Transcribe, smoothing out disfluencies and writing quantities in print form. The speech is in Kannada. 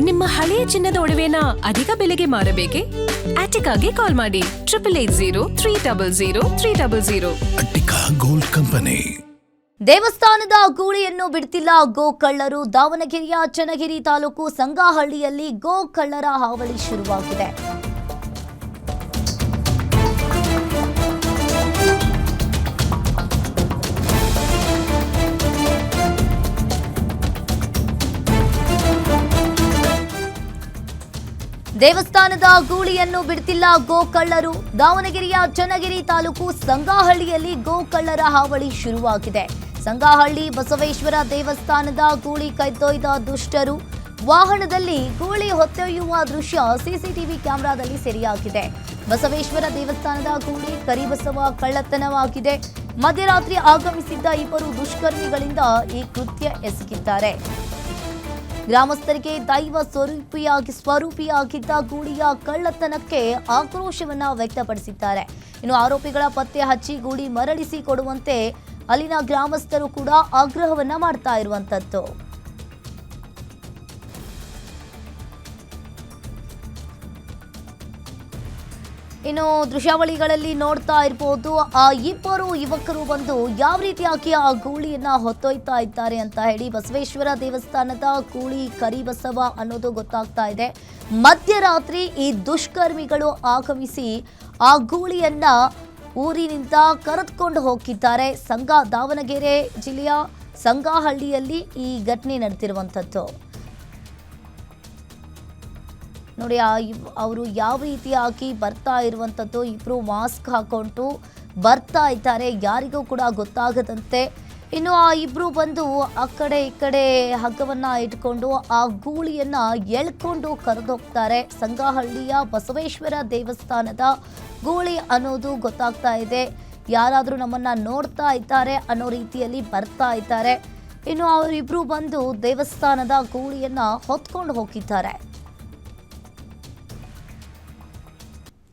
ನಿಮ್ಮ ಹಳೆಯ ಚಿನ್ನದ ಒಡವೆನ ಅಧಿಕ ಬೆಲೆಗೆ ಮಾರಬೇಕೆ? ಆಟಿಕಾಗೆ ಕಾಲ್ ಮಾಡಿ 8880 ಅಟ್ಟಿಕಾ ಗೋಲ್ಡ್ ಕಂಪನಿ. ದೇವಸ್ಥಾನದ ಗೂಳಿಯನ್ನು ಬಿಡ್ತಿಲ್ಲ ಗೋ ಕಳ್ಳರು. ದಾವಣಗೆರೆಯ ಚನ್ನಗಿರಿ ತಾಲೂಕು ಸಂಗಾಹಳ್ಳಿಯಲ್ಲಿ ಗೋ ಕಳ್ಳರ ಹಾವಳಿ ಶುರುವಾಗಿದೆ. ದೇವಸ್ಥಾನದ ಗೂಳಿಯನ್ನು ಬಿಡ್ತಿಲ್ಲ ಗೋ ಕಳ್ಳರು. ದಾವಣಗೆರೆಯ ಚನ್ನಗಿರಿ ತಾಲೂಕು ಸಂಗಾಹಳ್ಳಿಯಲ್ಲಿ ಗೋ ಕಳ್ಳರ ಹಾವಳಿ ಶುರುವಾಗಿದೆ. ಸಂಗಾಹಳ್ಳಿ ಬಸವೇಶ್ವರ ದೇವಸ್ಥಾನದ ಗೂಳಿ ಕೈದೊಯ್ದ ದುಷ್ಟರು. ವಾಹನದಲ್ಲಿ ಗೂಳಿ ಹೊತ್ತೊಯ್ಯುವ ದೃಶ್ಯ ಸಿಸಿಟಿವಿ ಕ್ಯಾಮೆರಾದಲ್ಲಿ ಸೆರೆಯಾಗಿದೆ. ಬಸವೇಶ್ವರ ದೇವಸ್ಥಾನದ ಗೂಳಿ ಕರಿಬಸವ ಕಳ್ಳತನವಾಗಿದೆ. ಮಧ್ಯರಾತ್ರಿ ಆಗಮಿಸಿದ್ದ ಇಬ್ಬರು ದುಷ್ಕರ್ಮಿಗಳಿಂದ ಈ ಕೃತ್ಯ ಎಸಗಿದ್ದಾರೆ. ಗ್ರಾಮಸ್ಥರಿಗೆ ದೈವ ಸ್ವರೂಪಿಯಾಗಿದ್ದ ಗೂಳಿಯ ಕಳ್ಳತನಕ್ಕೆ ಆಕ್ರೋಶವನ್ನ ವ್ಯಕ್ತಪಡಿಸಿದ್ದಾರೆ. ಇನ್ನು ಆರೋಪಿಗಳ ಪತ್ತೆ ಹಚ್ಚಿ ಗೂಳಿ ಮರಳಿಸಿ ಕೊಡುವಂತೆ ಅಲ್ಲಿನ ಗ್ರಾಮಸ್ಥರು ಕೂಡ ಆಗ್ರಹವನ್ನ ಮಾಡ್ತಾ ಇರುವಂತದ್ದು. ಇನ್ನು ದೃಶ್ಯಾವಳಿಗಳಲ್ಲಿ ನೋಡ್ತಾ ಇರಬಹುದು, ಆ ಇಬ್ಬರು ಯುವಕರು ಬಂದು ಯಾವ ರೀತಿಯಾಗಿ ಆ ಗೂಳಿಯನ್ನ ಹೊತ್ತೊಯ್ತಾ ಇದ್ದಾರೆ ಅಂತ ಹೇಳಿ. ಬಸವೇಶ್ವರ ದೇವಸ್ಥಾನದ ಗೂಳಿ ಕರಿಬಸವ ಅನ್ನೋದು ಗೊತ್ತಾಗ್ತಾ ಇದೆ. ಮಧ್ಯರಾತ್ರಿ ಈ ದುಷ್ಕರ್ಮಿಗಳು ಆಗಮಿಸಿ ಆ ಗೂಳಿಯನ್ನ ಊರಿನಿಂದ ಕರೆದುಕೊಂಡು ಹೋಗಿದ್ದಾರೆ. ದಾವಣಗೆರೆ ಜಿಲ್ಲೆಯ ಸಂಗಾಹಳ್ಳಿಯಲ್ಲಿ ಈ ಘಟನೆ ನಡೆದಿರುವಂಥದ್ದು. ನೋಡಿ, ಅವರು ಯಾವ ರೀತಿಯಾಗಿ ಬರ್ತಾ ಇರುವಂಥದ್ದು. ಇಬ್ಬರು ಮಾಸ್ಕ್ ಹಾಕೊಂಡು ಬರ್ತಾ ಇದ್ದಾರೆ, ಯಾರಿಗೂ ಕೂಡ ಗೊತ್ತಾಗದಂತೆ. ಇನ್ನು ಆ ಇಬ್ಬರು ಬಂದು ಆ ಕಡೆ ಈ ಕಡೆ ಹಗ್ಗವನ್ನು ಇಟ್ಕೊಂಡು ಆ ಗೂಳಿಯನ್ನು ಎಳ್ಕೊಂಡು ಕರೆದೋಗ್ತಾರೆ. ಸಂಗಾಹಳ್ಳಿಯ ಬಸವೇಶ್ವರ ದೇವಸ್ಥಾನದ ಗೂಳಿ ಅನ್ನೋದು ಗೊತ್ತಾಗ್ತಾ ಇದೆ. ಯಾರಾದರೂ ನಮ್ಮನ್ನು ನೋಡ್ತಾ ಇದ್ದಾರೆ ಅನ್ನೋ ರೀತಿಯಲ್ಲಿ ಬರ್ತಾ ಇದ್ದಾರೆ. ಇನ್ನು ಅವರಿಬ್ಬರು ಬಂದು ದೇವಸ್ಥಾನದ ಗೂಳಿಯನ್ನು ಹೊತ್ಕೊಂಡು ಹೋಗಿದ್ದಾರೆ.